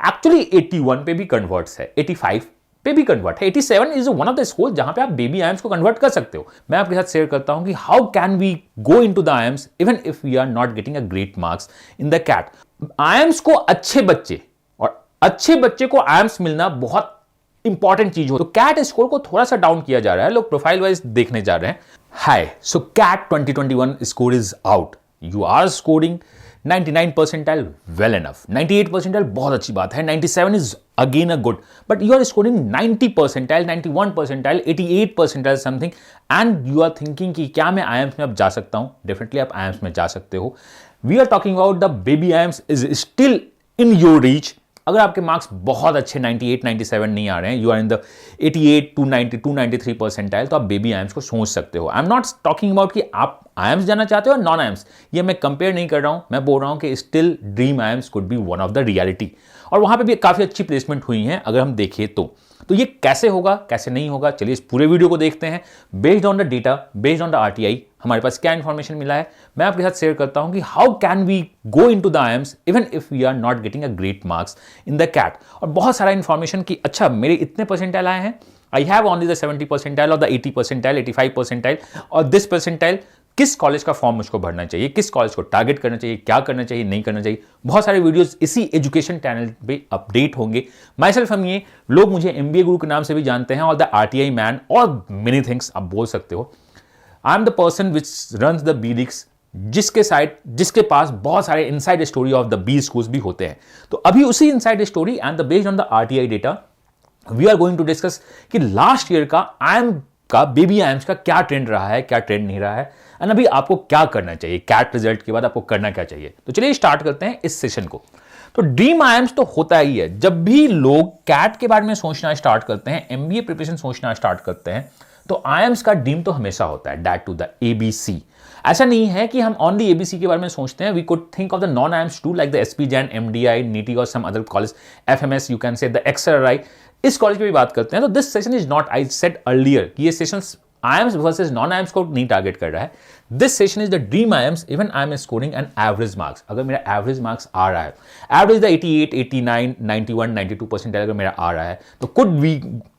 Actually 81 पे भी converts है, 85 पे भी कन्वर्ट है, 87 is one of the score जहां पे आप बेबी आयम्स को कन्वर्ट कर सकते हो। मैं आपके साथ शेयर करता हूं कि how can we go into the IIMs even if we are not getting a great marks in the CAT. IIMs को अच्छे बच्चे और अच्छे बच्चे को आयम्स मिलना बहुत इंपॉर्टेंट चीज हो। तो कैट स्कोर को थोड़ा सा डाउन किया जा रहा है, लोग प्रोफाइल वाइज देखने जा रहे हैं। Hi, so CAT 2021 score is out. You are scoring 99 percentile, well enough. 98 percentile बहुत अच्छी बात है, 97 is again a good, but you are scoring 90 percentile, 91 percentile, 88 percentile something, and you are thinking कि क्या मैं आयम्स में अब जा सकता हूं? डेफिनेटली आप आयम्स में जा सकते हो। We are talking about the baby IIMs is still in your reach. अगर आपके मार्क्स बहुत अच्छे 98, 97 नहीं आ रहे हैं, you are in the 88 to 90 to 93 percentile, तो आप बेबी आयम्स को सोच सकते हो। I am not talking about कि आप आयम्स जाना चाहते हो और नॉन आयम्स, ये मैं कंपेयर नहीं कर रहा हूं। मैं बोल रहा हूं कि still dream AIIMS could be one of the reality, और वहां पे भी काफी अच्छी प्लेसमेंट हुई है अगर हम देखें तो ये कैसे होगा, कैसे नहीं होगा, चलिए इस पूरे वीडियो को देखते हैं। Based on the data, based on the RTI, हमारे पास क्या इंफॉर्मेशन मिला है, मैं आपके साथ शेयर करता हूं कि how can we go into the IIMs even if we are not getting a great marks in the CAT. और बहुत सारा इंफॉर्मेशन कि अच्छा मेरे इतने परसेंटाइल आए हैं, I have only the 70 percentile और द 80 परसेंटाइल, 85 परसेंटाइल और दिस परसेंटाइल, किस कॉलेज का फॉर्म मुझको भरना चाहिए, किस कॉलेज को टारगेट करना चाहिए, क्या करना चाहिए, नहीं करना चाहिए। बहुत सारे वीडियोस इसी एजुकेशन चैनल पे अपडेट होंगे। माई सेल्फ हम ये लोग मुझे एमबीए गुरु के नाम से भी जानते हैं और द आरटीआई मैन और मेनी थिंग्स आप बोल सकते हो। I am the person which runs the बीडिक्स, जिसके पास बहुत सारे inside story of the B schools भी होते हैं। तो अभी उसी inside story and the based on the RTI data we are going to discuss कि लास्ट ईयर का आयम का बेबी आयम्स का क्या ट्रेंड रहा है, क्या ट्रेंड नहीं रहा है, एंड अभी आपको क्या करना चाहिए, कैट रिजल्ट के बाद आपको करना क्या चाहिए। तो चलिए स्टार्ट करते हैं इस सेशन को। तो ड्रीम आयम्स तो होता ही है, जब भी लोग कैट के बारे में सोचना स्टार्ट करते हैं, एमबीए प्रिपरेशन सोचना स्टार्ट करते हैं, तो आयम्स का ड्रीम तो हमेशा होता है दैट टू द एबीसी। ऐसा नहीं है कि हम ओनली एबीसी के बारे में सोचते हैं, we could think of the non IIMs too like the SP Jain, MDI, NITIE और some other college, FMS, you can say the XLRI. इस कॉलेज की भी बात करते हैं। तो this session is not, I said earlier कि ये sessions IIMs versus non IIMs को नहीं टारगेट कर रहा है। This session is the dream IIMs even I am scoring an average marks. अगर मेरा एवरेज मार्क्स आ रहा है, एवरेज द 88, 89, 91, 92 परसेंटाइल अगर मेरा आ रहा है, तो could we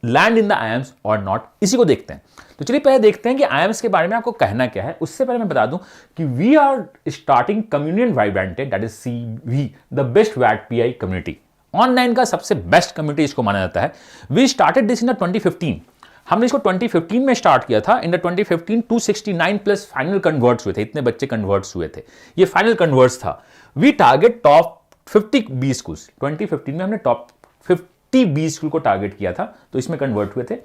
land in the IIMs or not, इसी को देखते हैं। तो चलिए पहले देखते हैं कि आयम्स के बारे में आपको कहना क्या है। उससे पहले मैं बता दूं कि we are starting communion vibrante, that is CV, the best वैट पीआई कम्युनिटी। ऑनलाइन का सबसे बेस्ट कम्युनिटी इसको माना जाता है। We started this in 2015। हमने इसको 2015 में स्टार्ट किया था। इन 2015 269 प्लस फाइनल कन्वर्ट्स हुए थे, इतने बच्चे कन्वर्ट्स हुए थे, ये फाइनल कन्वर्ट्स था। We target top 50 B schools. 2015 में हमने टॉप 50 बी स्कूल को टारगेट किया था, तो इसमें कन्वर्ट हुए थे।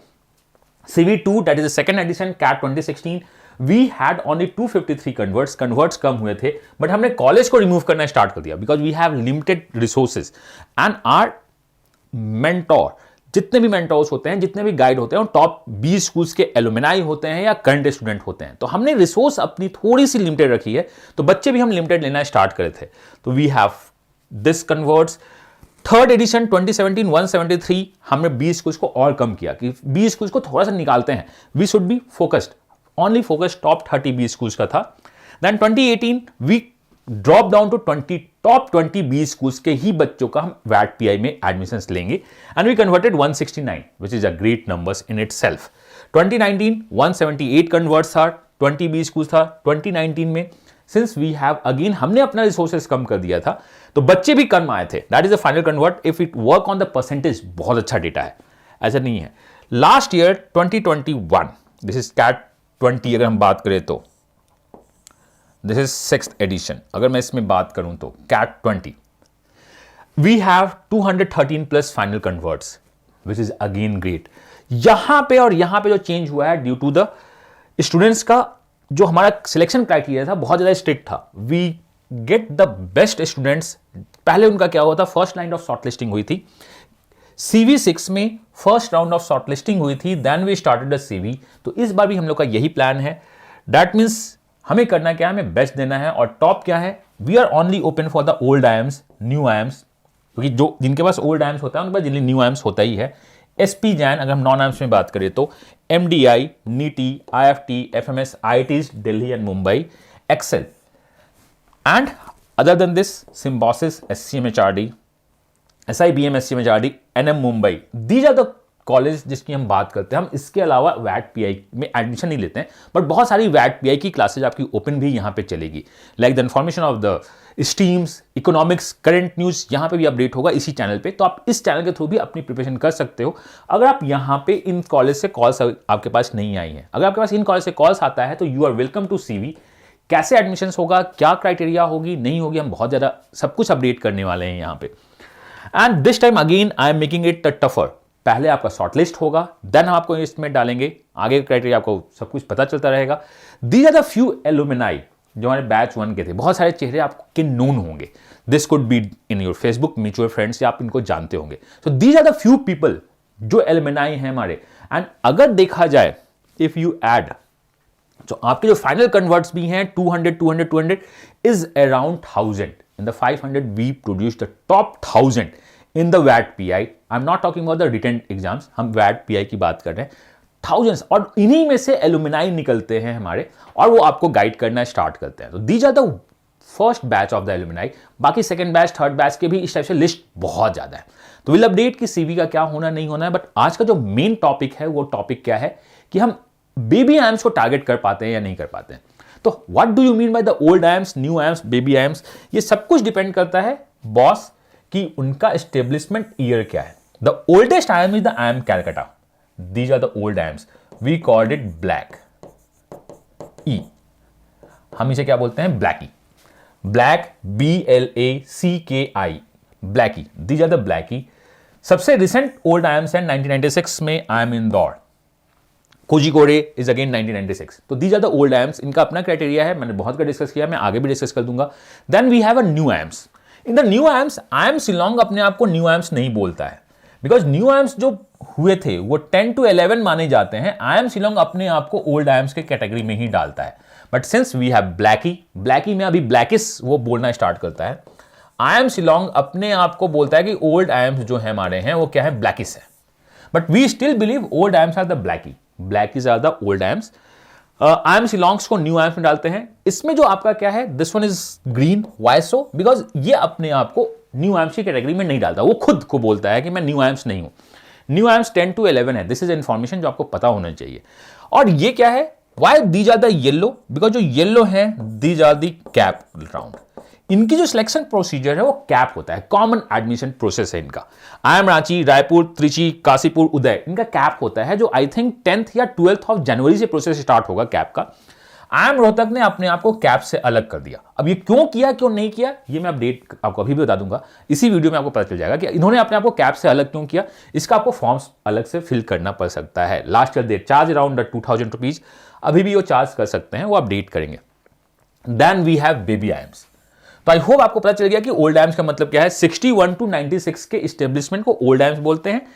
CV2 that is the second edition, CAT 2016, we had only 253 converts कम हुए थे, बट हमने कॉलेज को रिमूव करना स्टार्ट कर दिया because we have limited resources and our mentor, जितने भी मेंटोर्स होते हैं, जितने भी गाइड होते हैं, टॉप 20 स्कूल्स के एलुमनाई होते हैं या करंट स्टूडेंट होते हैं। तो हमने रिसोर्स अपनी थोड़ी सी लिमिटेड रखी है, तो बच्चे भी हम लिमिटेड लेना स्टार्ट करे थे। तो we have this converts. Third edition 2017 173, हमने 20 स्कूल्स को और कम किया कि 20 स्कूल्स को थोड़ा सा निकालते हैं, we should be focused, only focused top 30 20 schools का था। Then 2018 we drop down to top 20 B schools के ही बच्चों का हम वैट पीआई में एडमिशंस लेंगे, and we converted 169 which is a great numbers in itself. 2019 178 converts था, 20 बी स्कूल्स था। 2019 में सिंस वी हैव अगेन, हमने अपना रिसोर्सेज कम कर दिया था, तो बच्चे भी कम आए थे। That is the final convert. If it work on the percentage, बहुत अच्छा डेटा है, ऐसा नहीं है। Last year 2021, this is CAT 20 अगर हम बात करें तो दिस इज 6th एडिशन। अगर मैं इसमें बात करूं तो CAT 20, we have 213 plus final converts which is again great. यहां पे और यहां पे जो चेंज हुआ है ड्यू टू द स्टूडेंट्स का जो हमारा सिलेक्शन क्राइटेरिया था बहुत ज्यादा स्ट्रिक्ट था। We get the best students. पहले उनका क्या हुआ था, फर्स्ट लाइन ऑफ शॉर्टलिस्टिंग हुई थी। CV6 में फर्स्ट राउंड ऑफ शॉर्टलिस्टिंग हुई थी, then we started the CV। तो इस बार भी हम लोग का यही प्लान है। दैट मीन्स हमें करना क्या है, हमें बेस्ट देना है। और टॉप क्या है, we are only open for the old IIMs, new IIMs, क्योंकि जो जिनके पास ओल्ड आयम्स होता है उनके पास न्यू आयम्स होता ही है। एसपी जैन, अगर हम नॉन आयम्स में बात करें तो MDI, NITIE, IFT, FMS, IITs Delhi and Mumbai, XL, and other than this Symbiosis, SCM HRD, SIBM, SCM, HRD, NM Mumbai, these are the college जिसकी हम बात करते हैं। हम इसके अलावा वैट PI में एडमिशन नहीं लेते हैं, बट बहुत सारी वैट PI की क्लासेज आपकी ओपन भी यहाँ पे चलेगी, like the information of the streams, economics, current news, यहाँ पे भी अपडेट होगा इसी चैनल पे। तो आप इस चैनल के थ्रू भी अपनी प्रिपरेशन कर सकते हो। अगर आप यहाँ पे इन कॉलेज से कॉल्स आपके पास नहीं आई हैं, अगर आपके पास इन कॉलेज से कॉल्स आता है तो you are welcome to CV। कैसे एडमिशन होगा, क्या क्राइटेरिया होगी, नहीं होगी, हम बहुत ज़्यादा सब कुछ अपडेट करने वाले हैं यहाँ पे। And this time again I am making it tougher. पहले आपका शॉर्टलिस्ट होगा, देन हम आपको इसमें डालेंगे, आगे क्राइटेरिया आपको सब कुछ पता चलता रहेगा। These are the few alumni जो हमारे बैच 1 के थे। बहुत सारे चेहरे आपके नोन होंगे, this could be in your Facebook mutual friends, या आप इनको जानते होंगे। So these are the few people जो एलुमनाई हैं हमारे। एंड अगर देखा जाए, इफ यू ऐड, तो आपके जो फाइनल कन्वर्ट्स भी हैं 200 is around 1000 in the 500 we produce the top 1000 in the वैट PI। I am not talking about the written exams, हम वैट PI की बात कर रहे हैं। थाउजेंड्स, और इन्हीं में से एलुमनाई निकलते हैं हमारे, और वो आपको गाइड करना स्टार्ट करते हैं। तो these are the first batch of the alumni. बाकी सेकंड बैच, थर्ड बैच के भी इस टाइप से लिस्ट बहुत ज्यादा है। तो विल अपडेट कि CV का क्या होना नहीं होना है। बट आज का जो मेन टॉपिक है वो टॉपिक क्या है कि हम बेबी आयम्स को टारगेट कर पाते हैं या नहीं कर पाते हैं। तो what do you mean by the old IIMs, new AIIMS, baby IIMs? ये सब कुछ डिपेंड करता है बॉस कि उनका एस्टेब्लिशमेंट ईयर क्या है। द ओल्डेस्ट आयम इज द आयम Calcutta. These are the old AIMS. We called it black E. हम इसे क्या बोलते हैं? Blackie. Black, BLACKI, Blackie. These are the Blackie. सबसे रिसेंट ओल्ड आयम्स है 1996 में आयम इंदौर। कोजिकोडे is again 1996। तो these are the old IIMs. इनका अपना क्राइटेरिया है, मैंने बहुत कर डिस्कस किया, मैं आगे भी डिस्कस कर दूंगा। Then we have a new IIMs. In the new IIMs, IIM Shillong अपने आप को न्यू आयम्स नहीं बोलता है, बिकॉज न्यू आयम्स जो हुए थे वो 10 to 11 माने जाते हैं। आयम शिलोंग अपने आप को ओल्ड आयम्स के कैटेगरी में ही डालता है। But since we have BLACKI, BLACKI में अभी ब्लैकिस वो बोलना स्टार्ट करता है। आयम शिलोंग अपने आप को बोलता है कि ओल्ड आयम्स जो है हमारे हैं वो क्या है? ब्लैकिस है। But we still believe old IIMs are the BLACKI, BLACKIs are the old IIMs. IIM Shillong's को न्यू आयम्स में डालते हैं। इसमें जो आपका क्या है, this one is green. Why so? Because ये अपने आप को न्यू आयम्स की कैटेगरी में नहीं डालता, वो खुद को बोलता है कि मैं न्यू आयम्स नहीं हूं। न्यू आयम्स 10 to 11 है। दिस इज इंफॉर्मेशन जो आपको पता होना चाहिए। और ये क्या है? Why these are the yellow? Because जो येलो है these are the CAP round. इनकी जो सिलेक्शन प्रोसीजर है वो कैप होता है, कॉमन एडमिशन प्रोसेस है इनका। आयम रांची, रायपुर, त्रिची, काशीपुर, उदय, इनका कैप होता है जो आई थिंक 10th या 12th ऑफ जनवरी से प्रोसेस स्टार्ट होगा कैप का। आयम रोहतक ने अपने आप को कैप से अलग कर दिया। अब ये क्यों किया, क्यों नहीं किया, ये मैं अपडेट आपको अभी भी बता दूंगा। इसी वीडियो में आपको पता चल जाएगा कि इन्होंने अपने आप को कैप से अलग क्यों किया। इसका आपको फॉर्म्स अलग से फिल करना पड़ सकता है। Last year they charge around 2000 rupees, अभी भी वो चार्ज कर सकते हैं, वो अपडेट करेंगे। Then we have baby IIMs. तो आई होप आपको पता चल गया कि ओल्ड आयम्स का मतलब क्या है। 61 to 96 के इस्टेब्लिशमेंट को ओल्ड आयम्स बोलते हैं,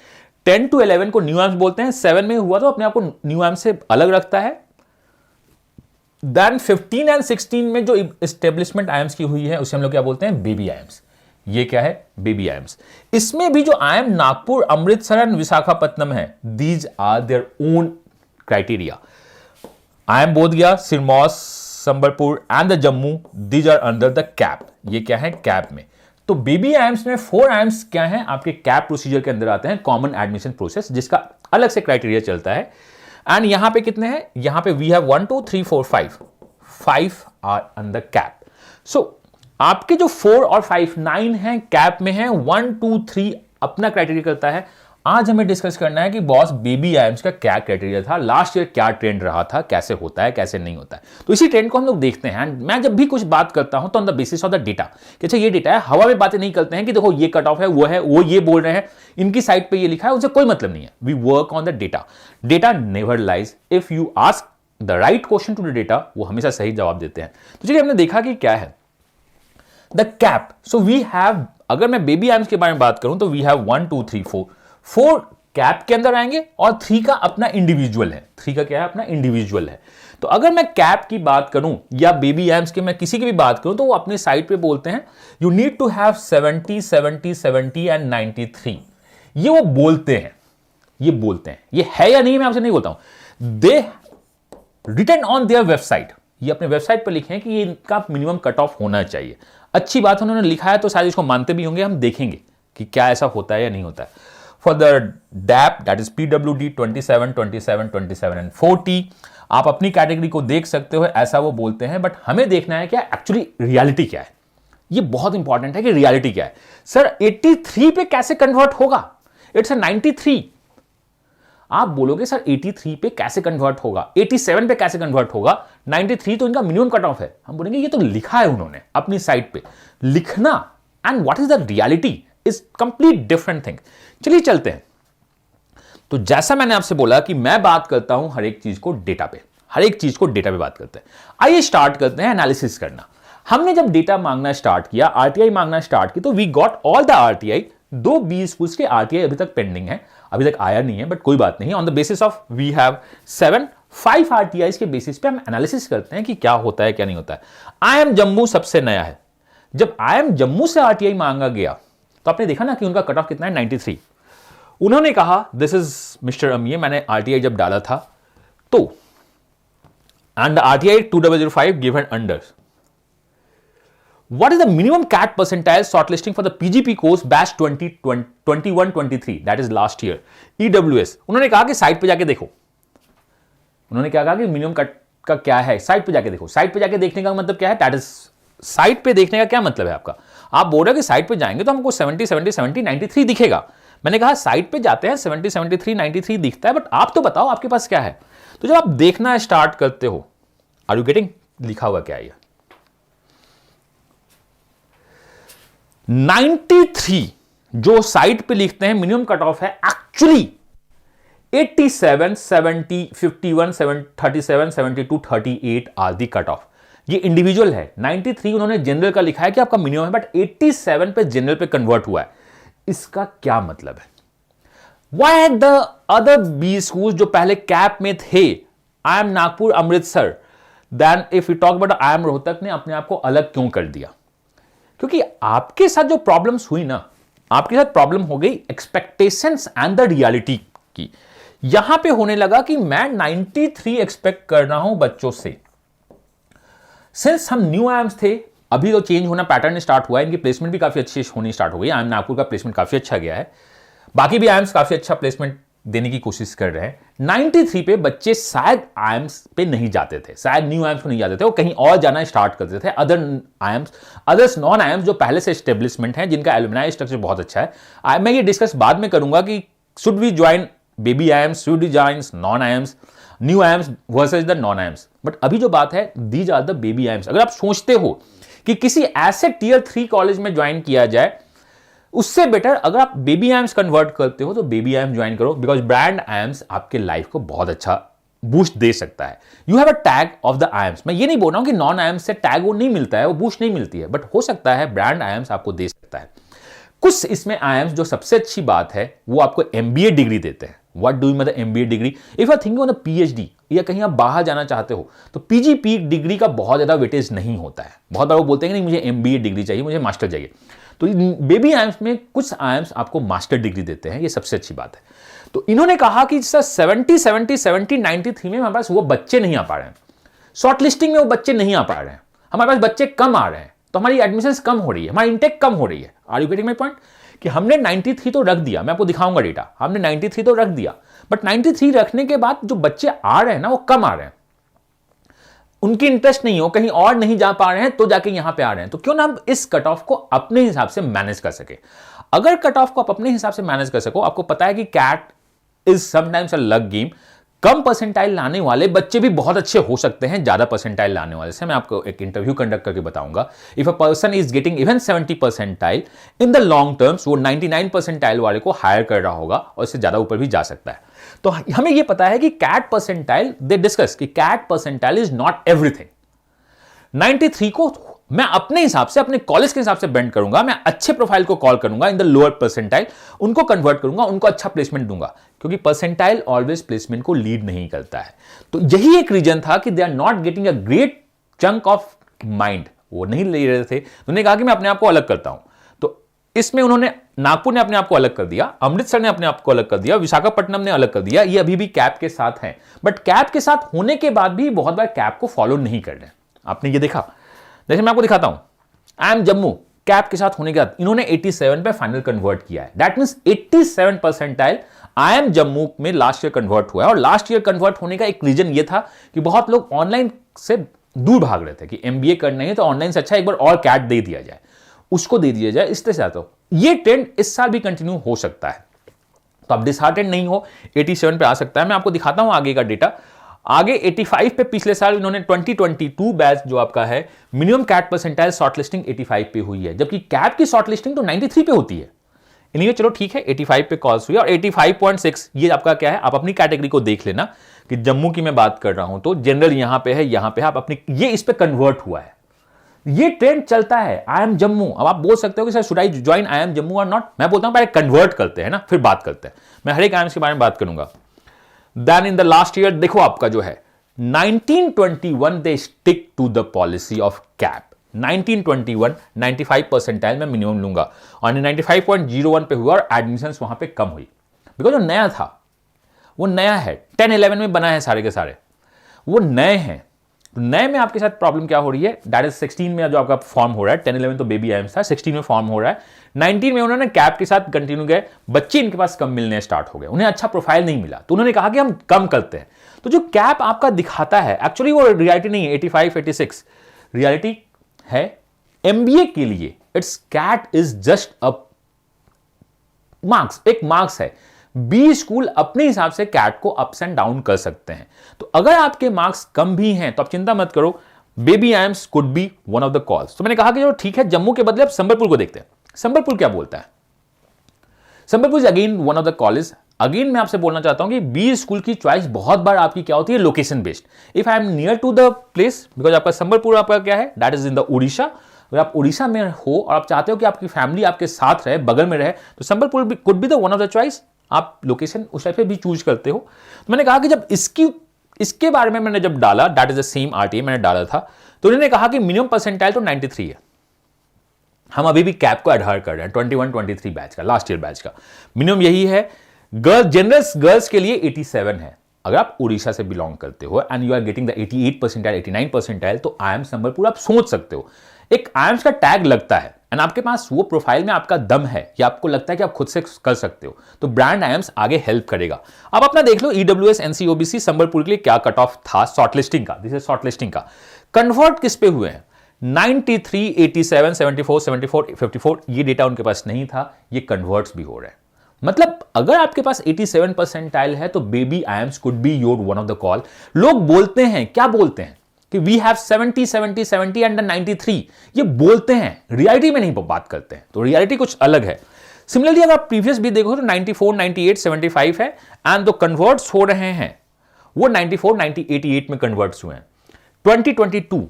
10 to 11 को न्यू आयम्स बोलते हैं, 7 में हुआ तो अपने आप को न्यू आयम्स से अलग रखता है। देन 15 एंड 16 में जो इस्टेब्लिशमेंट आयम्स की हुई है उसे हम लोग क्या बोलते हैं? Baby IIMs. ये क्या है? Baby IIMs. इसमें भी जो आयम नागपुर, अमृतसर एंड विशाखापट्टनम है, these are their own criteria. IIM Bodh Gaya, Sirmaur, Sambalpur and the Jammu, these are under the cap. ये क्या है? कैप में। तो बेबी आयम्स में 4 आयम्स क्या है? आपके कैप प्रोसीजर के अंदर आते हैं, कॉमन एडमिशन प्रोसेस, जिसका अलग से क्राइटेरिया चलता है। एंड यहां पे कितने हैं? यहां पे we have 1 2 3 4 5 are under cap. So आपके जो 4 और 5 9 हैं कैप में हैं, 1 2 3 अपना क्राइटेरिया करता है। आज हमें डिस्कस करना है कि बॉस बेबी आयम्स का क्या क्राइटेरिया था, लास्ट ईयर क्या ट्रेंड रहा था, कैसे होता है, कैसे नहीं होता है। तो इसी ट्रेंड को हम लोग देखते हैं। मैं जब भी कुछ बात करता हूं तो on the basis of the data, कि अच्छा ये डेटा है, हवा में बातें नहीं करते हैं कि देखो ये कट ऑफ है, वो ये बोल रहे हैं, इनकी साइड पे ये लिखा है, उनसे कोई मतलब नहीं है। We work on the data. Data never lies. If you ask the right question to the data, वो हमेशा सही जवाब देते हैं। तो चलिए हमने देखा कि क्या है the CAP. So we have, अगर मैं बेबी आयम्स के बारे में बात करूं तो वी हैव 1 2 3 4 कैप के अंदर आएंगे और 3 का अपना इंडिविजुअल है। 3 का क्या है? अपना इंडिविजुअल है। तो अगर मैं कैप की बात करूं या बेबी आयम्स के मैं किसी की भी बात करूं तो वो अपने साइड पे बोलते हैं you need to have 70 70 70 and 93। ये वो बोलते हैं, ये बोलते हैं। ये है या नहीं मैं आपसे नहीं बोलता हूं। दे रिटन ऑन देयर वेबसाइट, ये अपने वेबसाइट पर लिखे हैं कि ये इनका मिनिमम कट ऑफ होना चाहिए। अच्छी बात उन्होंने लिखा है तो शायद इसको मानते भी होंगे, हम देखेंगे कि क्या ऐसा होता है या नहीं होता है। For the DAP that is PWD 27, 27, 27 and 40 आप अपनी कैटेगरी को देख सकते हो, ऐसा वो बोलते हैं, बट हमें देखना है क्या एक्चुअली रियलिटी क्या है। ये बहुत इंपॉर्टेंट है कि रियलिटी क्या है। सर 83 पे कैसे कन्वर्ट होगा, इट्स 93। आप बोलोगे सर 83 पे कैसे कन्वर्ट होगा, 87 पे कैसे कन्वर्ट होगा, 93 तो इनका मिनिमम कट ऑफ है। हम बोलेंगे ये तो लिखा है उन्होंने अपनी साइट पे, लिखना and what is the reality is complete different thing. चलिए चलते हैं। तो जैसा मैंने आपसे बोला कि मैं बात करता हूं हर एक चीज को डेटा पे, हर एक चीज को डेटा पे बात करते हैं। आइए स्टार्ट करते हैं एनालिसिस करना। हमने जब डेटा मांगना स्टार्ट किया, आरटीआई मांगना स्टार्ट की, तो we got all the RTI. 2 B schools के आरटीआई अभी तक पेंडिंग है, अभी तक आया नहीं है, बट कोई बात नहीं। On the basis of we have 5 RTI के बेसिस पे हम एनालिसिस करते हैं कि क्या होता है क्या नहीं होता है। IIM जम्मू सबसे नया है। जब IIM जम्मू से आरटीआई मांगा गया तो आपने देखा ना कि उनका कट ऑफ कितना है, 93। उन्होंने कहा दिस इज मिस्टर अमीय, मैंने आरटीआई जब डाला था तो and RTI 2005 given under what is the minimum CAT percentile shortlisting for the PGP course batch 2021-23 that is last year EWS। उन्होंने कहा कि साइट पे जाके देखो, उन्होंने क्या कहा कि मिनिमम कट का क्या है, साइट पे जाके देखो। साइट पे जाके देखने का मतलब क्या है, दैट इज साइट पे देखने का क्या मतलब है आपका। आप बोल रहे हो कि साइट पे जाएंगे तो हमको 70 70 70 93 दिखेगा। मैंने कहा साइट पे जाते हैं 70 73 93 दिखता है, बट आप तो बताओ आपके पास क्या है। तो जब आप देखना स्टार्ट करते हो, आर यू गेटिंग, लिखा हुआ क्या है 93 जो साइट पे लिखते हैं मिनिमम कट ऑफ है, actually 87 70 51 37 72 38 are the cut off. ये इंडिविजुअल है। 93 उन्होंने जनरल का लिखा है कि आपका मिनिमम है, बट 87 पे जनरल पे कन्वर्ट हुआ है। इसका क्या मतलब है? Why the other B school जो पहले कैप में थे, IIM Nagpur, Amritsar, then if you talk about IIM Rohtak ने अपने आप को अलग क्यों कर दिया? क्योंकि आपके साथ जो प्रॉब्लम्स हुई ना, आपके साथ प्रॉब्लम हो गई एक्सपेक्टेशंस एंड द रियलिटी की। यहां पे होने लगा कि मैं 93 एक्सपेक्ट कर रहा हूं बच्चों से। सिंस हम न्यू IIMs थे, अभी तो चेंज होना पैटर्न स्टार्ट हुआ है, इनकी प्लेसमेंट भी काफी अच्छी होनी स्टार्ट हो गई। IIM नागपुर का प्लेसमेंट काफी अच्छा गया है, बाकी भी IIMs काफी अच्छा प्लेसमेंट देने की कोशिश कर रहे हैं। 93 पे बच्चे शायद IIMs पे नहीं जाते थे, शायद न्यू IIMs पे नहीं जाते थे, वो कहीं और जाना स्टार्ट करते थे। अदर्स नॉन IIMs जो पहले से एस्टेब्लिशमेंट है, जिनका एलुमनाई स्ट्रक्चर बहुत अच्छा है। मैं ये डिस्कस बाद में करूंगा कि should we join baby IIMs, should we join non IIMs, new IIMs versus the non IIMs। But अभी जो बात है, these are the baby IIMs। अगर आप सोचते हो कि किसी ऐसे टियर 3 कॉलेज में ज्वाइन किया जाए, उससे बेटर अगर आप बेबी IIMs कन्वर्ट करते हो तो बेबी IIMs ज्वाइन करो, बिकॉज ब्रांड IIMs आपके लाइफ को बहुत अच्छा बूस्ट दे सकता है। You have a tag of the IIMs। मैं ये नहीं बोल रहा हूं कि नॉन IIMs से टैग वो नहीं मिलता है, वो बूस्ट नहीं मिलती है, बट हो सकता है ब्रांड IIMs आपको दे सकता है। कुछ इसमें IIMs जो सबसे अच्छी बात है, वो आपको MBA डिग्री देते हैं। What do you mean the MBA degree? If you are thinking on the PhD या कहीं आप बाहर जाना चाहते हो, तो PGP डिग्री का बहुत ज्यादा वेटेज नहीं होता है। बहुत बार वो बोलते हैं कि नहीं मुझे MBA डिग्री चाहिए, मुझे मास्टर चाहिए। तो बेबी IIMs में कुछ IIMs आपको मास्टर डिग्री देते हैं, ये सबसे अच्छी बात है। तो इन्होंने कहा कि सर 70 70 70 93 में हमारे पास वो बच्चे नहीं आ पा रहे हैं, शॉर्ट लिस्टिंग में वो बच्चे नहीं आ पा रहे हैं, हमारे पास बच्चे कम आ रहे हैं, तो हमारी एडमिशंस कम हो रही है, हमारी इंटेक कम हो रही है। Are you getting my point? कि हमने 93 तो रख दिया, मैं आपको दिखाऊंगा डेटा, हमने 93 तो रख दिया, बट 93 रखने के बाद जो बच्चे आ रहे हैं ना, वो कम आ रहे हैं, उनकी इंटरेस्ट नहीं हो, कहीं और नहीं जा पा रहे हैं, तो जाके यहां पे आ रहे हैं। तो क्यों ना हम इस कट ऑफ को अपने हिसाब से मैनेज कर सके। अगर कट ऑफ को आप अपने हिसाब से मैनेज कर सको, आपको पता है कि CAT is sometimes a luck game. कम परसेंटाइल लाने वाले बच्चे भी बहुत अच्छे हो सकते हैं ज्यादा परसेंटाइल लाने वाले से। मैं आपको एक इंटरव्यू कंडक्ट करके बताऊंगा। If a person is getting even 70 percentile in the long terms, वो 99 परसेंटाइल वाले को हायर कर रहा होगा और इससे ज्यादा ऊपर भी जा सकता है। तो हमें यह पता है कि कैट परसेंटाइल, दे डिस्कस कि CAT percentile is not everything. 93 को मैं अपने हिसाब से, अपने कॉलेज के हिसाब से बेंड करूंगा। मैं अच्छे प्रोफाइल को कॉल करूंगा इन द लोअर परसेंटाइल, उनको कन्वर्ट करूंगा, उनको अच्छा प्लेसमेंट दूंगा, क्योंकि परसेंटाइल ऑलवेज प्लेसमेंट को लीड नहीं करता है। तो यही एक रीजन था कि they are not getting a great chunk of mind, वो नहीं ले रहे थे। उन्होंने कहा कि मैं अपने आप को अलग करता हूं। तो इसमें उन्होंने, नागपुर ने अपने आप को अलग कर दिया, अमृतसर ने अपने आप को अलग कर दिया, विशाखापट्टनम ने अलग कर दिया। ये अभी भी कैप के साथ हैं, बट कैप के साथ होने के बाद भी बहुत बार कैप को फॉलो नहीं कर रहे। आपने ये देखा, जैसे मैं आपको दिखाता हूं, IIM जम्मू कैप के साथ होने के बाद इन्होंने 87 पे फाइनल कन्वर्ट किया है। That means 87 percentile IIM Jammu में लास्ट ईयर कन्वर्ट हुआ है। और लास्ट ईयर कन्वर्ट होने का एक रीजन ये था कि बहुत लोग ऑनलाइन से दूर भाग रहे थे कि MBA करना है तो ऑनलाइन से अच्छा एक बार और कैट दे दिया जाए, उसको दे दिया जाए। इस तरह से तो ये ट्रेंड इस साल भी कंटिन्यू हो सकता है, तो आप डिसहार्टेंड नहीं हो, 87 पे आ सकता है। मैं आपको दिखाता हूं आगे का डेटा। आगे 85 पे पिछले साल इन्होंने 2022 बैच जो आपका है मिनिमम कैट परसेंटाइल शॉर्टलिस्टिंग 85 पे हुई है, जबकि कैप की शॉर्टलिस्टिंग तो 93 पे होती है। इन्हीं चलो ठीक है 85 पे कॉल्स हुई और 85.6 ये आपका क्या है, आप अपनी कैटेगरी को देख लेना कि जम्मू की मैं बात कर रहा हूं तो जनरल यहां पे है, यहां पे आप अपनी ये इस पे कन्वर्ट हुआ है। ये ट्रेंड चलता है IIM जम्मू। अब आप बोल सकते हो कि sir should I join IIM Jammu और नॉट। मैं बोलता हूं पहले कन्वर्ट करते हैं ना, फिर बात करते हैं। मैं हर एक IIMs के बारे में बात करूंगा। Then in the last year देखो आपका जो है 1921 they stick to the policy of CAP. 1921 95 percentile में मिनिमम लूंगा और 95.01 पे हुआ और एडमिशन वहां पे कम हुई बिकॉज जो नया था वो नया है, 10-11 में बना है सारे के सारे, वो नए हैं। तो नए में आपके साथ प्रॉब्लम क्या हो रही है, दैट इज 16 में जो आपका फॉर्म हो रहा है, 10-11 तो बेबी IIMs था, 16 में फॉर्म हो रहा है। 19 में उन्होंने कैप के साथ कंटिन्यू गए, बच्चे इनके पास कम मिलने स्टार्ट हो गए, उन्हें अच्छा प्रोफाइल नहीं मिला, तो उन्होंने कहा कि हम कम करते हैं। तो जो कैप आपका दिखाता है एक्चुअली वो रियलिटी नहीं है 85-86, रियलिटी है MBA के लिए it's CAT is just a marks, एक मार्क्स है। बी स्कूल अपने हिसाब से कैट को अप्स एंड डाउन कर सकते हैं। तो अगर आपके मार्क्स कम भी हैं तो आप चिंता मत करो, baby IIMs could be one of the calls. तो मैंने कहा कि जो ठीक है जम्मू के बदले अब संबलपुर को देखते हैं। संबलपुर क्या बोलता है, Sambalpur is again one of the college. Again मैं आपसे बोलना चाहता हूं कि बी स्कूल की चॉइस बहुत बार आपकी क्या होती है, location based. If I am near to the place, because आपका संबलपुर आपका क्या है, that is in the Orissa. अगर आप उड़ीसा में हो और आप चाहते हो कि आपकी फैमिली आपके साथ रहे, बगल में रहे, तो Sambalpur could be the one of the choice. आप लोकेशन उस टाइप से भी चूज करते हो। तो मैंने कहा कि जब इसके बारे में मैंने जब डाला, that is the same RTA मैंने डाला था, तो उन्होंने कहा कि मिनिमम परसेंटाइल तो 93 है। हम अभी भी कैप को एडहर कर रहे हैं 21-23 बैच का, लास्ट ईयर बैच का मिनिमम यही है। गर्ल्स जनरल गर्ल्स के लिए 87 है अगर आप उड़ीसा से बिलोंग करते हो and you are getting the 88 percentile 89 percentile, तो IIM संबलपुर आप सोच सकते हो। एक IIMs का टैग लगता है एंड आपके पास वो प्रोफाइल में आपका दम है या आपको लगता है कि आप खुद से कर सकते हो, तो ब्रांड IIMs आगे हेल्प करेगा। अब अपना देख लो EWS NC OBC संबलपुर के लिए क्या कट ऑफ था शॉर्टलिस्टिंग का। दिस इज शॉर्टलिस्टिंग का। कन्वर्ट किस पे हुए हैं, 93, 87, 74, 74, 54 ये डेटा उनके पास नहीं था, ये कन्वर्ट्स भी हो रहे हैं। मतलब अगर आपके पास 87 परसेंटाइल है तो baby IIMs could be your one of the call. लोग बोलते हैं, क्या बोलते हैं कि वी हैव 70, 70, 70 एंड 93, ये बोलते हैं, रियलिटी में नहीं बात करते हैं, तो रियलिटी कुछ अलग है। सिमिलरली अगर आप प्रीवियस भी देखो तो 94, 98, 75 है एंड जो कन्वर्ट्स हो रहे हैं वो 94, 90, 88 में कन्वर्ट्स हुए हैं। 2022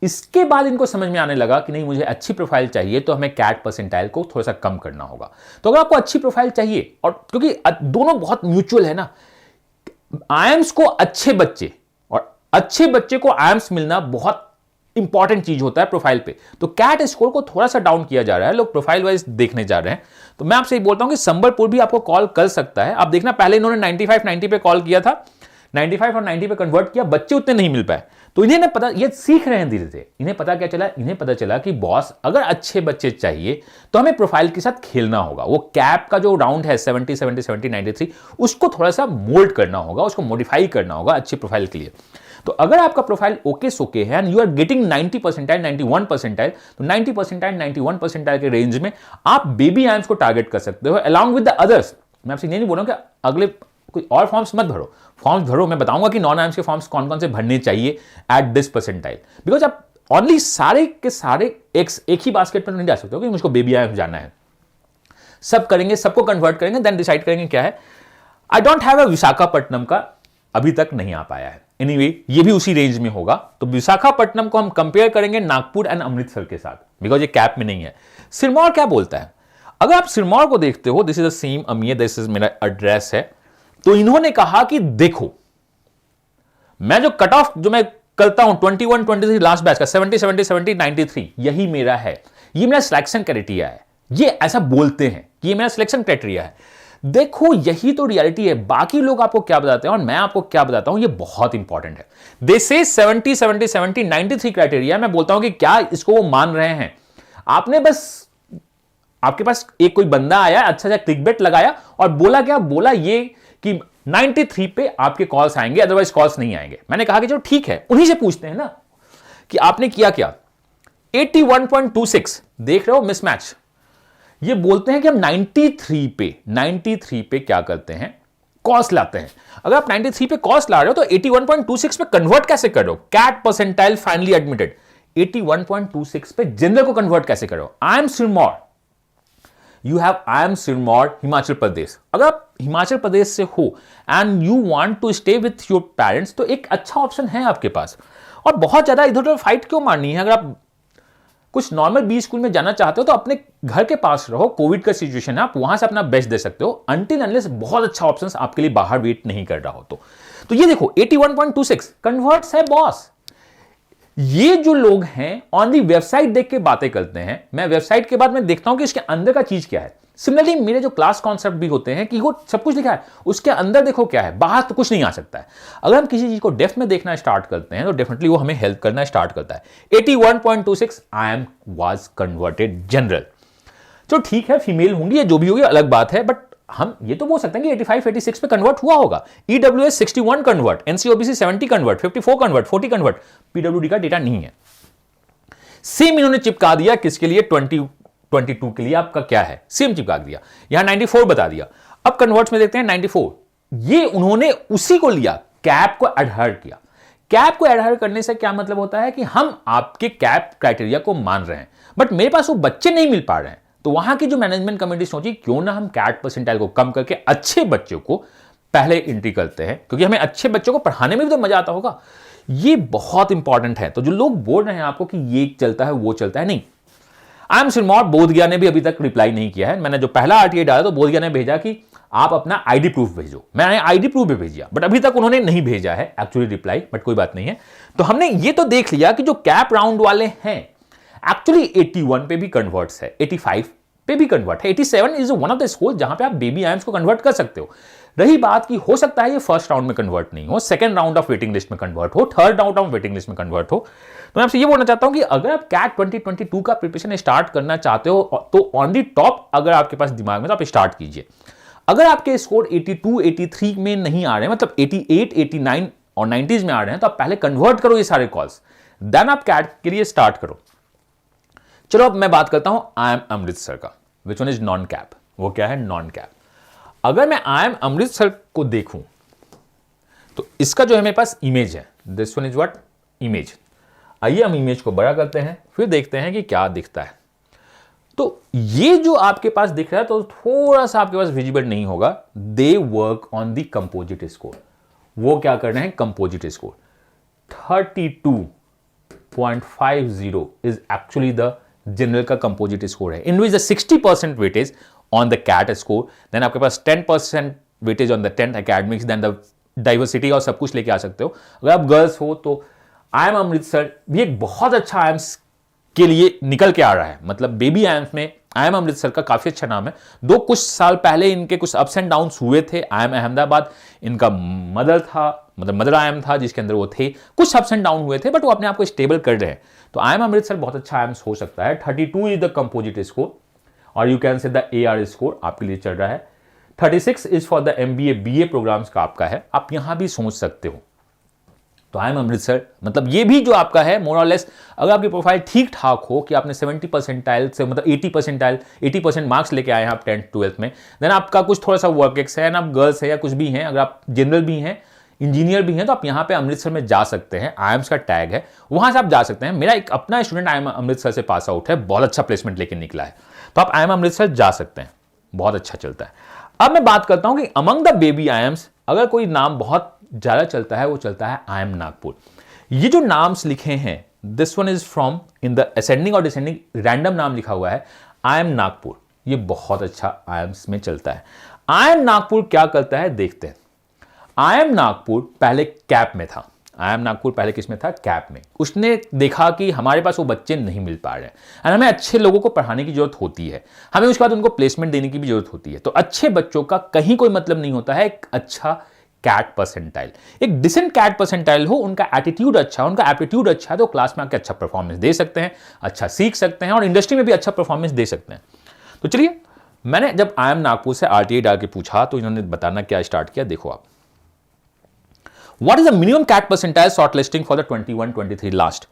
इसके बाद इनको समझ में आने लगा कि नहीं मुझे अच्छी प्रोफाइल चाहिए तो हमें कैट परसेंटाइल को थोड़ा सा कम करना होगा। तो अगर आपको अच्छी प्रोफाइल चाहिए, और क्योंकि दोनों बहुत म्यूचुअल है ना, IIMs को अच्छे बच्चे और अच्छे बच्चे को IIMs मिलना बहुत इंपॉर्टेंट चीज होता है प्रोफाइल पे। तो कैट स्कोर को थोड़ा सा डाउन किया जा रहा है, लोग प्रोफाइल वाइज देखने जा रहे हैं। तो मैं आपसे बोलता हूं कि संबलपुर भी आपको कॉल कर सकता है। आप देखना पहले इन्होंने 95, 90 पे कॉल किया था, 95 और 90 पे कन्वर्ट किया, बच्चे उतने नहीं मिल पाए, तो इन्हें ना पता, ये सीख रहे हैं धीरे धीरे। इन्हें पता क्या चला, इन्हें पता चला कि बॉस अगर अच्छे बच्चे चाहिए तो हमें प्रोफाइल के साथ खेलना होगा। वो कैप का जो राउंड है 70, 70, 70, 93 उसको थोड़ा सा मोल्ड करना होगा, उसको मॉडिफाई करना होगा अच्छे प्रोफाइल के लिए। तो अगर आपका प्रोफाइल ओके सोके है and you are getting 90 percentile 91 percentile, तो 90 परसेंटाइल 91 परसेंटाइल के रेंज में आप बेबी IIMs को टारगेट कर सकते हो अलॉन्ग विद द अदर्स। मैं आपसे नहीं बोल रहा हूं कि अगले कोई और फॉर्म्स मत भरो, फॉर्म्स भरो। मैं बताऊंगा कि नॉन IIMs के फॉर्म्स कौन कौन से भरने चाहिए एट दिस परसेंटाइल, बिकॉज आप ओनली सारे के सारे एक ही बास्केट पर नहीं जा सकते हो कि मुझको बेबी IIMs जाना है। सब करेंगे, सबको कन्वर्ट करेंगे, देन डिसाइड करेंगे क्या है। I don't have a Visakhapatnam का अभी तक नहीं आ पाया है। एनीवे ये भी उसी रेंज में होगा। तो विशाखापट्टनम को हम कंपेयर करेंगे नागपुर एंड अमृतसर के साथ, बिकॉज ये कैप में नहीं है। सिरमौर क्या बोलता है, अगर आप सिरमौर को देखते हो, दिस इज द सेम अमीर, दिस इज मेरा एड्रेस है। तो इन्होंने कहा कि देखो मैं जो कट ऑफ जो मैं करता हूं 21, 23 लास्ट बैच का 70, 70, 70, 93 यही मेरा है, ये मेरा सिलेक्शन क्राइटेरिया है। ये ऐसा बोलते हैं कि ये मेरा सिलेक्शन क्राइटेरिया है। देखो यही तो रियलिटी है। बाकी लोग आपको क्या बताते हैं और मैं आपको क्या बताता हूं, ये बहुत इंपॉर्टेंट है। दे से 70, 70, 70, 93 क्राइटेरिया। मैं बोलता हूं कि क्या इसको वो मान रहे हैं। आपने बस आपके पास एक कोई बंदा आया, अच्छा सा क्लिकबेट लगाया और बोला क्या, बोला ये कि 93 पे आपके कॉल्स आएंगे, अदरवाइज कॉल्स नहीं आएंगे। मैंने कहा कि चलो ठीक है, उन्हीं से पूछते हैं ना कि आपने किया क्या। 81.26 देख रहे हो मिसमैच। ये बोलते हैं कि हम 93 पे क्या करते हैं, कॉस्ट लाते हैं। अगर आप 93 पे कॉस्ट ला रहे हो तो 81.26 पे कन्वर्ट कैसे कर रहे हो? कैट परसेंटाइल फाइनली एडमिटेड 81.26 पे जनरल को कन्वर्ट कैसे कर रहे हो? I am Sirmaur, you have I am Sirmaur Himachal Pradesh. अगर आप हिमाचल प्रदेश से हो and you want to stay with your parents तो एक अच्छा ऑप्शन है आपके पास। और बहुत ज्यादा इधर उधर फाइट क्यों मारनी है? अगर आप कुछ नॉर्मल बी स्कूल में जाना चाहते हो तो अपने घर के पास रहो, कोविड का सिचुएशन है, आप वहां से अपना बेस्ट दे सकते हो अनटिल अनलेस बहुत अच्छा ऑप्शन आपके लिए बाहर वेट नहीं कर रहा हो तो ये देखो 81.26 कन्वर्ट्स है बॉस। ये जो लोग हैं ऑनली वेबसाइट देख के बातें करते हैं, मैं वेबसाइट के बाद मैं देखता हूं कि इसके अंदर का चीज क्या है। सिमिलरली मेरे जो क्लास कॉन्सेप्ट भी होते हैं कि वो सब कुछ लिखा है, उसके अंदर देखो क्या है, बाहर तो कुछ नहीं आ सकता है। अगर हम किसी चीज को डेप्थ में देखना स्टार्ट करते हैं तो डेफिनेटली वो हमें हेल्प करना स्टार्ट करता है। 81.26 I am was converted general. तो ठीक है, फीमेल होंगी या जो भी होगी अलग बात है, बट हम ये तो बोल सकते हैं कि 85 86 पे कन्वर्ट हुआ होगा। EWS 61 convert, NCOBC 70 convert, 54 convert, 40 convert, PWD का डेटा नहीं है। सेम इन्होंने चिपका दिया किसके लिए, 2022 के लिए आपका क्या है, सेम चिपका दिया। यहां 94 बता दिया। अब कन्वर्ट्स में देखते हैं 94, ये उन्होंने उसी को लिया, कैप को एडहर किया। कैप को एडहर करने से क्या मतलब होता है कि हम आपके कैप क्राइटेरिया को मान रहे हैं, बट मेरे पास वो बच्चे नहीं मिल पा रहे हैं। तो वहां की जो मैनेजमेंट कमेटी सोची क्यों ना हम कैट परसेंटाइल को कम करके अच्छे बच्चों को पहले एंट्री करते हैं, क्योंकि हमें अच्छे बच्चों को पढ़ाने में भी तो मजा आता होगा। ये बहुत इंपॉर्टेंट है। तो जो लोग बोल रहे हैं आपको कि ये चलता है वो चलता है, नहीं। आई एम सिरमौर बोधगया ने भी अभी तक रिप्लाई नहीं किया है। मैंने जो पहला आरटीआई डाला तो बोधगया ने भेजा कि आप अपना आईडी प्रूफ भेजो, मैंने आईडी प्रूफ भी भेजा, बट अभी तक उन्होंने नहीं भेजा है एक्चुअली रिप्लाई, बट कोई बात नहीं है। तो हमने ये तो देख लिया कि जो कैप राउंड वाले हैं एक्चुअली 81 पे भी कन्वर्ट्स है, 85 पे भी कन्वर्ट है, 87 is one of the school जहां पे आप बेबी आयम्स को कन्वर्ट कर सकते हो। रही बात कि हो सकता है ये फर्स्ट राउंड में कन्वर्ट नहीं हो, second round of waiting list में कन्वर्ट हो, third round of waiting list में कन्वर्ट हो। तो मैं आपसे ये बोलना चाहता हूं कि अगर आप कैट 2022 का प्रिपरेशन स्टार्ट करना चाहते हो तो ऑन दी टॉप अगर आपके पास दिमाग में तो आप स्टार्ट कीजिए। अगर आपके स्कोर 82 83 में नहीं आ रहे हैं, मतलब 88 89 और 90s में आ रहे हैं, तो आप पहले कन्वर्ट करो ये सारे कॉल्स, देन आप कैट के लिए स्टार्ट करो। चलो अब मैं बात करता हूं आई एम अमृतसर का, which one is non cap. वो क्या है, नॉन कैप। अगर मैं आई एम अमृतसर को देखूं तो इसका जो है मेरे पास इमेज है, this one is what, image. आइए हम इमेज को बड़ा करते हैं, फिर देखते हैं कि क्या दिखता है। तो ये जो आपके पास दिख रहा है तो थोड़ा सा आपके पास विजिबल नहीं होगा। They work on the composite score. वो क्या कर रहे हैं, composite score 32.50 is actually the general का कंपोजिट स्कोर है, in which the 60% weightage on the CAT score, then आपके पास 10% weightage on the 10th academics, then the diversity और सब कुछ लेके आ सकते हो। अगर आप गर्ल्स हो तो आई एम अमृतसर भी एक बहुत अच्छा आईएम्स के लिए निकल के आ रहा है। मतलब बेबी आईएम्स में आई एम अमृतसर का काफी अच्छा नाम है। दो कुछ साल पहले इनके कुछ अप्स एंड डाउन्स हुए थे। आई एम अहमदाबाद इनका मदर था, मतलब मदर आईएम था जिसके अंदर वो थे, कुछ अप्स एंड डाउन हुए थे, बट वो अपने आप को स्टेबल कर रहे हैं। तो आई एम अमृतसर बहुत अच्छा आईएम्स हो सकता है। 32 इज द कंपोजिट स्कोर और you can say the AR score आपके लिए चल रहा है। 36 is for the MBA BA programs का आपका है, आप यहां भी सोच सकते हो। तो आई एम अमृतसर मतलब ये भी जो आपका है मोर और लेस, अगर आपकी प्रोफाइल ठीक ठाक हो कि आपने 70 परसेंटाइल से मतलब 80% मार्क्स लेके आए हैं आप 10th 12th में, देन आपका कुछ थोड़ा सा वर्क एक्स है, आप गर्ल्स है या कुछ भी हैं, अगर आप जनरल भी हैं, इंजीनियर भी हैं, तो आप यहाँ पे अमृतसर में जा सकते हैं। आईएम्स का टैग है, वहां से आप जा सकते हैं। मेरा एक अपना स्टूडेंट आई एम अमृतसर से पास आउट है, बहुत अच्छा प्लेसमेंट लेके निकला है, तो आप आई एम अमृतसर जा सकते हैं, बहुत अच्छा चलता है। अब मैं बात करता हूं कि अमंग द बेबी आईएम्स अगर कोई नाम बहुत ज्यादा चलता है वो चलता है आई एम नागपुर। ये जो नाम्स लिखे हैं, this one is from in the ascending और डिसेंडिंग रैंडम नाम लिखा हुआ है, आई एम नागपुर, ये बहुत अच्छा आईएम्स में चलता है। आई एम नागपुर क्या करता है देखते हैं। आई एम नागपुर पहले कैप में था, आई एम नागपुर पहले किस में था, कैप में। उसने देखा कि हमारे पास वो बच्चे नहीं मिल पा रहे हैं और हमें अच्छे लोगों को पढ़ाने की जरूरत होती है, हमें उसके बाद उनको प्लेसमेंट देने की भी जरूरत होती है। तो अच्छे बच्चों का कहीं कोई मतलब नहीं होता है एक अच्छा कैट परसेंटाइल, एक डिसेंट कैट परसेंटाइल हो, उनका एटीट्यूड अच्छा, उनका एप्टीट्यूड अच्छा है, तो क्लास में आके अच्छा परफॉर्मेंस दे सकते हैं, अच्छा सीख सकते हैं और इंडस्ट्री में भी अच्छा परफॉर्मेंस दे सकते हैं। तो चलिए, मैंने जब IIM नागपुर से RTI डाल के पूछा तो इन्होंने बताना क्या स्टार्ट किया, देखो आप। What is the minimum CAT percentile short listing for the 21-23 last?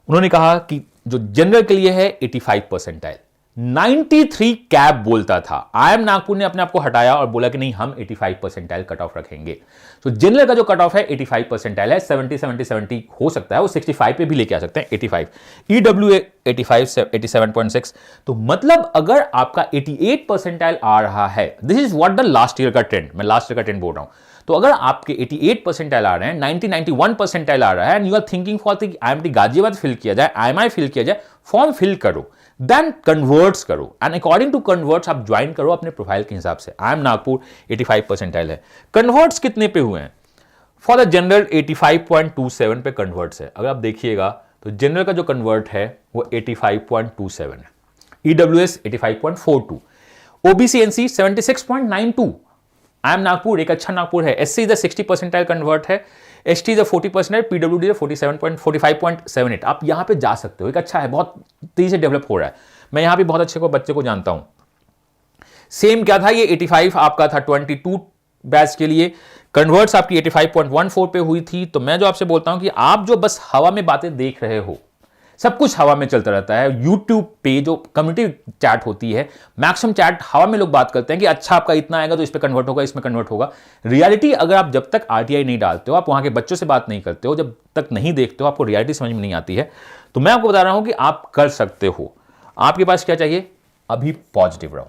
उन्होंने कहा कि जो जनरल के लिए है 85 परसेंटाइल, 93 कैप बोलता था। IIM नागपुर ने अपने आप को हटाया और बोला कि नहीं, हम 85 परसेंटाइल कट ऑफ रखेंगे। तो जनरल का जो कट ऑफ है 85 परसेंटाइल है, 70 हो सकता है, वो 65 पे भी लेके आ सकते हैं, 85। EW 85 87.6। तो मतलब अगर आपका 88 परसेंटाइल आ रहा है, this is what the last year का ट्रेंड, मैं लास्ट ईयर का ट्रेंड बोल रहा हूं। तो अगर आपके 88 परसेंटाइल आ रहे हैं, 91 परसेंटाइल आ रहा है, and you are thinking for the IIMT Ghaziabad fill किया जाए, IMI फिल किया जाए, फॉर्म फिल करो, देन कन्वर्ट्स करो, एंड अकॉर्डिंग टू कन्वर्ट्स आप ज्वाइन करो अपने प्रोफाइल के हिसाब से। IIM नागपुर 85 परसेंटाइल है। कन्वर्ट्स कितने पे हुए हैं? फॉर द जनरल 85.27 पे कन्वर्ट्स है। अगर आप देखिएगा तो जनरल का जो कन्वर्ट है वो 85.27 है, EWS 85.42, OBC NC 76.92। IIM Nagpur एक अच्छा नागपुर है। SC द 60 परसेंटाइल कन्वर्ट है, ST the 40 percentile, PWD the 45.78। आप यहां पे जा सकते हो, एक अच्छा है, बहुत तेजी से डेवलप हो रहा है। मैं यहां भी बहुत अच्छे को बच्चे को जानता हूं। सेम क्या था, ये 85 आपका था 22 बैच के लिए, कन्वर्ट्स आपकी 85.14 पे हुई थी। तो मैं जो आपसे बोलता हूं कि आप जो बस हवा में बातें देख रहे हो, सब कुछ हवा में चलता रहता है। YouTube पे जो कम्युनिटी चैट होती है, मैक्सिमम चैट हवा में लोग बात करते हैं कि अच्छा आपका इतना आएगा तो इस पे कन्वर्ट होगा, इसमें कन्वर्ट होगा। रियलिटी अगर आप जब तक RTI नहीं डालते हो, आप वहां के बच्चों से बात नहीं करते हो, जब तक नहीं देखते हो, आपको रियलिटी समझ में नहीं आती है। तो मैं आपको बता रहा हूं कि आप कर सकते हो। आपके पास क्या चाहिए? अभी पॉजिटिव रहो,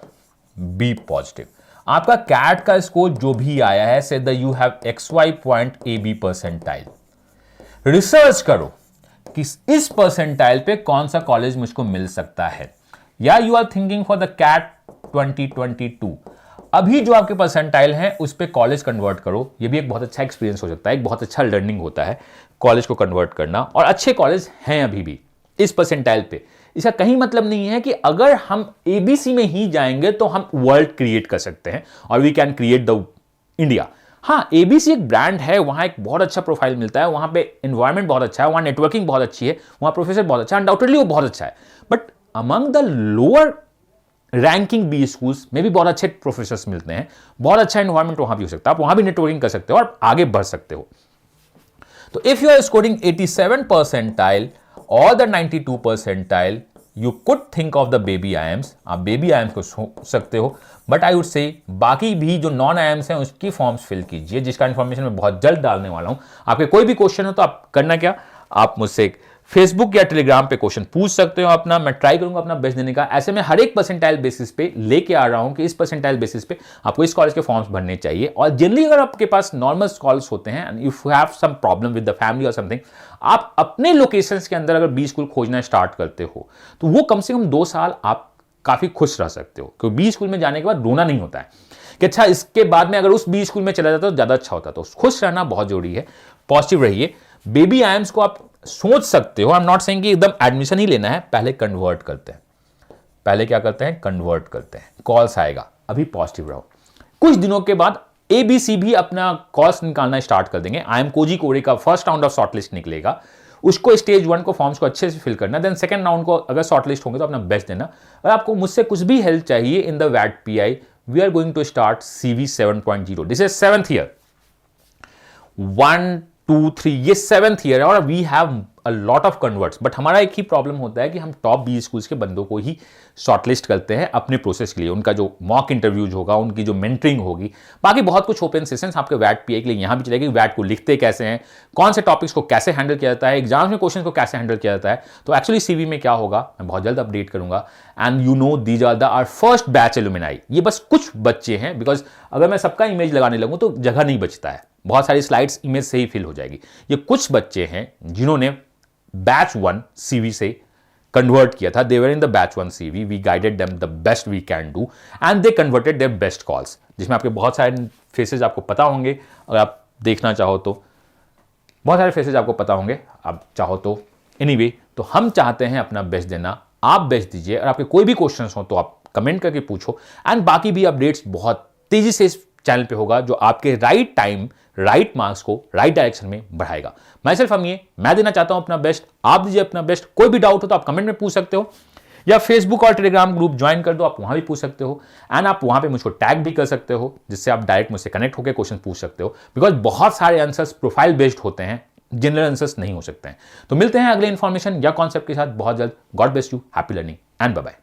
बी पॉजिटिव। आपका कैट का स्कोर जो भी आया है, से the you have XY point AB percentile. Research करो कि इस परसेंटाइल पे कौन सा कॉलेज मुझको मिल सकता है, या you are thinking for the CAT 2022। अभी जो आपके परसेंटाइल है उस पे कॉलेज कन्वर्ट करो। ये भी एक बहुत अच्छा एक्सपीरियंस हो सकता है, एक बहुत अच्छा लर्निंग होता है कॉलेज को कन्वर्ट करना, और अच्छे कॉलेज हैं अभी भी इस परसेंटाइल पे। इसका कहीं मतलब नहीं है कि अगर हम ABC में ही जाएंगे तो हम वर्ल्ड क्रिएट कर सकते हैं और we can create the India. हाँ, ABC एक ब्रांड है, वहां एक बहुत अच्छा प्रोफाइल मिलता है, वहां पे एनवायरनमेंट बहुत अच्छा है, वहां नेटवर्किंग बहुत अच्छी है, वहां प्रोफेसर बहुत अच्छा है, अनडाउटेडली वो बहुत अच्छा है। But among the lower ranking B schools में भी बहुत अच्छे प्रोफेसर्स मिलते हैं, बहुत अच्छा एनवायरनमेंट वहां भी हो सकता है, आप वहां भी नेटवर्किंग कर सकते हो और आगे बढ़ सकते हो। तो if you are scoring 87 percentile और the 92 percentile, you could think of the baby IIMs। आप बेबी IIMs को सोच सकते हो, बट आई वुड से बाकी भी जो नॉन IIMs हैं उसकी फॉर्म्स फिल कीजिए, जिसका इंफॉर्मेशन मैं बहुत जल्द डालने वाला हूं। आपके कोई भी क्वेश्चन हो तो आप करना क्या, आप मुझसे फेसबुक या टेलीग्राम पे क्वेश्चन पूछ सकते हो अपना, मैं ट्राई करूंगा अपना बेस्ट देने का। ऐसे में हर एक परसेंटाइल बेसिस पे लेके आ रहा हूं कि इस परसेंटाइल बेसिस पे आपको इस कॉलेज के फॉर्म्स भरने चाहिए। और जनरली अगर आपके पास नॉर्मल कॉल्स होते हैं and if you have some problem with the family और समथिंग, आप अपने लोकेशंस के अंदर अगर B स्कूल खोजना स्टार्ट करते हो तो वो कम से कम 2 साल आप काफी खुश रह सकते हो, क्योंकि B स्कूल में जाने के बाद रोना नहीं होता है कि अच्छा इसके बाद में अगर उस B स्कूल में चला जाता तो ज्यादा अच्छा होता। तो खुश रहना बहुत जरूरी है, पॉजिटिव रहिए। बेबी IIMs को आप सोच सकते हो, आई एम नॉट सेइंग कि एकदम एडमिशन ही लेना है, पहले कन्वर्ट करते हैं। पहले क्या करते हैं? कन्वर्ट करते हैं, कॉल्स आएगा, अभी पॉजिटिव रहो। कुछ दिनों के बाद ABC भी अपना कॉल्स निकालना स्टार्ट कर देंगे। IIM कोझिकोड का फर्स्ट राउंड ऑफ शॉर्टलिस्ट निकलेगा, उसको स्टेज 1 को फॉर्म्स को अच्छे से फिल करना, देन सेकंड राउंड को अगर शॉर्टलिस्ट होंगे तो अपना बेस्ट देना। अगर आपको मुझसे कुछ भी हेल्प चाहिए इन द वैट PI, we are going to start CV 7.0। This is 7th year, 1 2 3, ये 7th ईयर है और we have a lot of converts. But हमारा एक ही प्रॉब्लम होता है कि हम टॉप B स्कूल्स के बंदों को ही शॉर्टलिस्ट करते हैं अपने प्रोसेस के लिए। उनका जो मॉक इंटरव्यूज होगा, उनकी जो मेंटरिंग होगी, बाकी बहुत कुछ ओपन सेशंस आपके वैट PI के लिए यहाँ भी चलेगी। वैट को लिखते कैसे हैं, कौन से टॉपिक्स को कैसे हैंडल किया जाता है, एग्जाम्स में क्वेश्चन को कैसे हैंडल किया जाता है, तो एक्चुअली CV में क्या होगा मैं बहुत जल्द अपडेट करूंगा। And you know these are the our first batch alumni. ये बस कुछ बच्चे हैं, बिकॉज अगर मैं सबका इमेज लगाने लगूँ तो जगह नहीं बचता है, बहुत सारी स्लाइड्स इमेज से ही फिल हो जाएगी। ये कुछ बच्चे हैं जिन्होंने बैच 1 CV से कन्वर्ट किया था, they were in the batch 1 CV, we guided them the best we can do and they converted their best calls, जिसमें आपके बहुत सारे फेसेस आपको पता होंगे, अगर आप देखना चाहो तो बहुत सारे फेसेस आपको पता होंगे, आप चाहो तो। एनीवे, तो हम चाहते हैं अपना बेस्ट देना, आप बेस्ट दीजिए। और आपके कोई भी क्वेश्चन हो तो आप कमेंट करके पूछो, एंड बाकी भी अपडेट्स बहुत तेजी से इस चैनल पे होगा जो आपके राइट टाइम राइट मार्क्स को राइट डायरेक्शन में बढ़ाएगा। मैं सिर्फ मैं देना चाहता हूं अपना बेस्ट, आप दीजिए अपना बेस्ट। कोई भी डाउट हो तो आप कमेंट में पूछ सकते हो। या फेसबुक और टेलीग्राम ग्रुप ज्वाइन कर दो, आप वहां भी पूछ सकते हो। एंड आप वहां पे मुझको टैग भी कर सकते हो, जिससे आप डायरेक्ट मुझसे कनेक्ट होकर क्वेश्चन पूछ सकते हो, बिकॉज बहुत सारे आंसर्स प्रोफाइल बेस्ड होते हैं, जनरल आंसर्स नहीं हो सकते हैं। तो मिलते हैं अगले इन्फॉर्मेशन या कॉन्सेप्ट के साथ बहुत जल्द। God bless you, happy learning and bye bye.